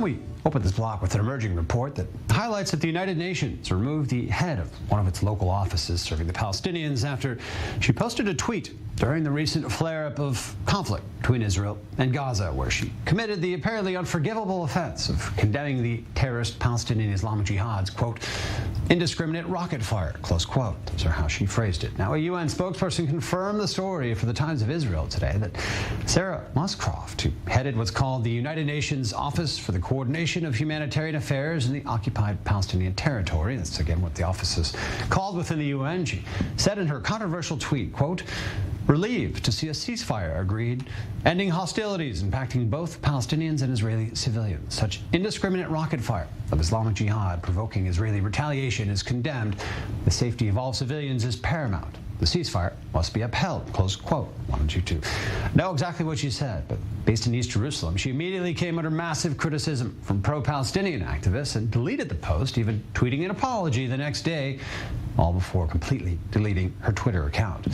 We open this block with an emerging report that highlights that the United Nations removed the head of one of its local offices serving the Palestinians after she posted a tweet during the recent flare-up of conflict between Israel and Gaza, where she committed the apparently unforgivable offense of condemning the terrorist Palestinian Islamic Jihad's, quote, indiscriminate rocket fire, close quote. Those are how she phrased it. Now, a UN spokesperson confirmed the story for the Times of Israel today that Sarah Mascroft, who headed what's called the United Nations Office for the Coordination of Humanitarian Affairs in the occupied Palestinian territory, that's again what the office is called within the UN, she said in her controversial tweet, quote, relieved to see a ceasefire agreed, ending hostilities impacting both Palestinians and Israeli civilians. Such indiscriminate rocket fire of Islamic Jihad provoking Israeli retaliation is condemned. The safety of all civilians is paramount. The ceasefire must be upheld, close quote. Wanted you to know exactly what she said, but based in East Jerusalem, she immediately came under massive criticism from pro-Palestinian activists and deleted the post, even tweeting an apology the next day, all before completely deleting her Twitter account.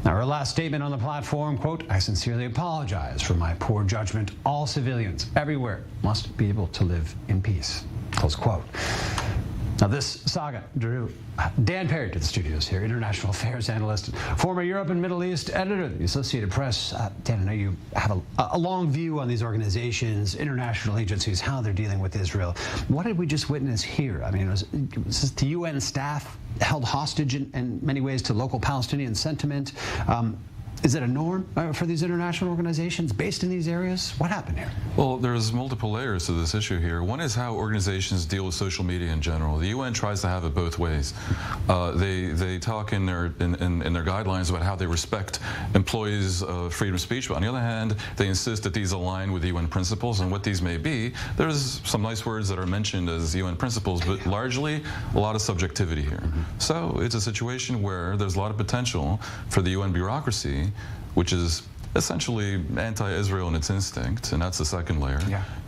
Now, her last statement on the platform, quote, I sincerely apologize for my poor judgment. All civilians everywhere must be able to live in peace, close quote. Now, this saga drew Dan Perry to the studios here, international affairs analyst, former Europe and Middle East editor of the Associated Press. Dan, I know you have a long view on these organizations, international agencies, how they're dealing with Israel. What did we just witness here? I mean, was this the UN staff held hostage in many ways to local Palestinian sentiment? Is it a norm for these international organizations based in these areas? What happened here? Well, there's multiple layers to this issue here. One is how organizations deal with social media in general. The UN tries to have it both ways. They talk in their guidelines about how they respect employees' freedom of speech, but on the other hand, they insist that these align with UN principles, and what these may be. There's some nice words that are mentioned as UN principles, but largely a lot of subjectivity here. So it's a situation where there's a lot of potential for the UN bureaucracy, which is essentially anti-Israel in its instinct, and that's the second layer,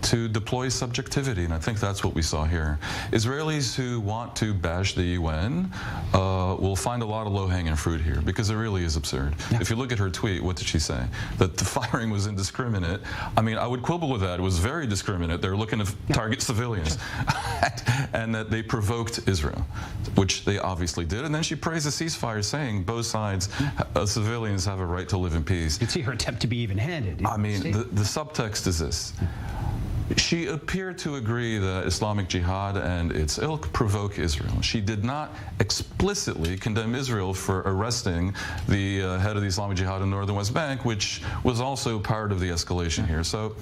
to deploy subjectivity, and I think that's what we saw here. Israelis who want to bash the UN will find a lot of low-hanging fruit here, because it really is absurd. If you look at her tweet, what did she say? That the firing was indiscriminate. I mean, I would quibble with that. It was very discriminate. They were looking to target civilians, and that they provoked Israel, which they obviously did, and then she praised the ceasefire, saying both sides, civilians have a right to live in peace. You can see her attempt to be even-handed. I mean, the subtext is this. She appeared to agree that Islamic Jihad and its ilk provoke Israel. She did not explicitly condemn Israel for arresting the head of the Islamic Jihad in northern West Bank, which was also part of the escalation here. So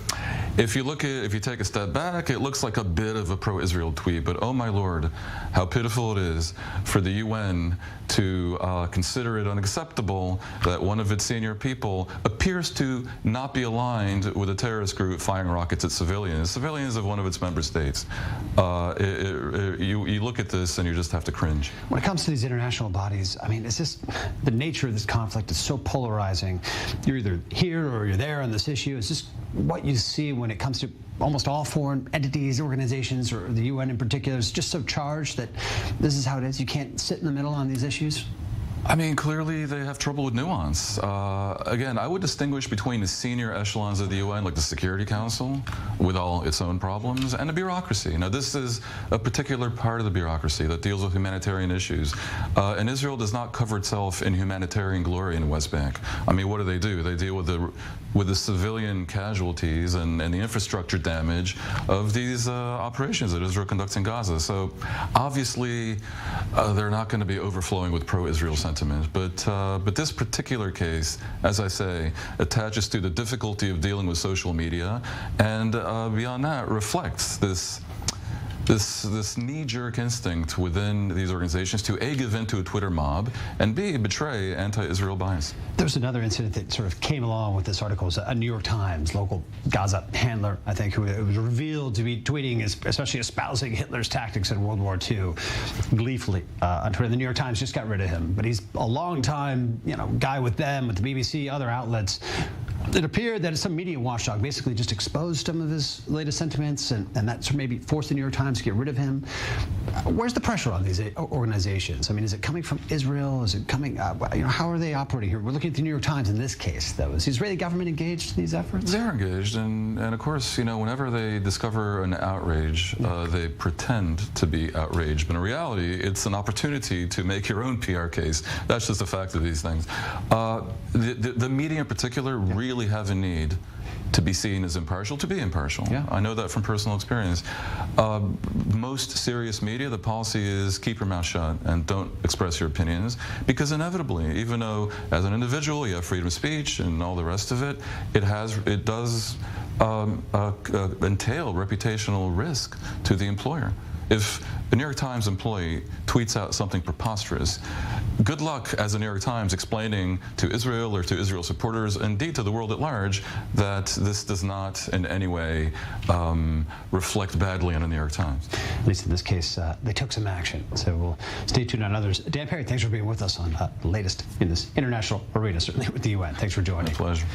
if you take a step back, it looks like a bit of a pro-Israel tweet, but oh my Lord, how pitiful it is for the UN to consider it unacceptable that one of its senior people appears to not be aligned with a terrorist group firing rockets at civilians of one of its member states. You look at this and you just have to cringe. When it comes to these international bodies, I mean, it's just the nature of this conflict is so polarizing. You're either here or you're there on this issue. It's just what you see when it comes to almost all foreign entities, organizations, or the UN in particular, is just so charged that this is how it is. You can't sit in the middle on these issues. I mean, clearly they have trouble with nuance. Again, I would distinguish between the senior echelons of the UN, like the Security Council, with all its own problems, and the bureaucracy. Now, this is a particular part of the bureaucracy that deals with humanitarian issues. And Israel does not cover itself in humanitarian glory in the West Bank. I mean, what do? They deal with the civilian casualties and the infrastructure damage of these operations that Israel conducts in Gaza. So, obviously, they're not going to be overflowing with pro-Israel sentiment. But this particular case, as I say, attaches to the difficulty of dealing with social media, and beyond that, reflects this knee-jerk instinct within these organizations to A, give in to a Twitter mob, and B, betray anti-Israel bias. There's another incident that sort of came along with this article. It was a New York Times local Gaza handler, I think, who it was revealed to be tweeting, especially espousing Hitler's tactics in World War II, gleefully on Twitter. The New York Times just got rid of him, but he's a long-time, guy with them, with the BBC, other outlets. It appeared that some media watchdog basically just exposed some of his latest sentiments, and that maybe forced the New York Times to get rid of him. Where's the pressure on these organizations? I mean, is it coming from Israel? Is it coming, how are they operating here? We're looking at the New York Times in this case, though. Is the Israeli government engaged in these efforts? They're engaged, and of course, whenever they discover an outrage, they pretend to be outraged. But in reality, it's an opportunity to make your own PR case. That's just the fact of these things. The media in particular really have a need to be seen as impartial, to be impartial. Yeah. I know that from personal experience. Most serious media, the policy is keep your mouth shut and don't express your opinions, because inevitably, even though as an individual you have freedom of speech and all the rest of it, it does entail reputational risk to the employer. If a New York Times employee tweets out something preposterous, good luck as a New York Times explaining to Israel or to Israel supporters, indeed to the world at large, that this does not in any way reflect badly on the New York Times. At least in this case, they took some action. So we'll stay tuned on others. Dan Perry, thanks for being with us on the latest in this international arena, certainly with the UN. Thanks for joining. My pleasure.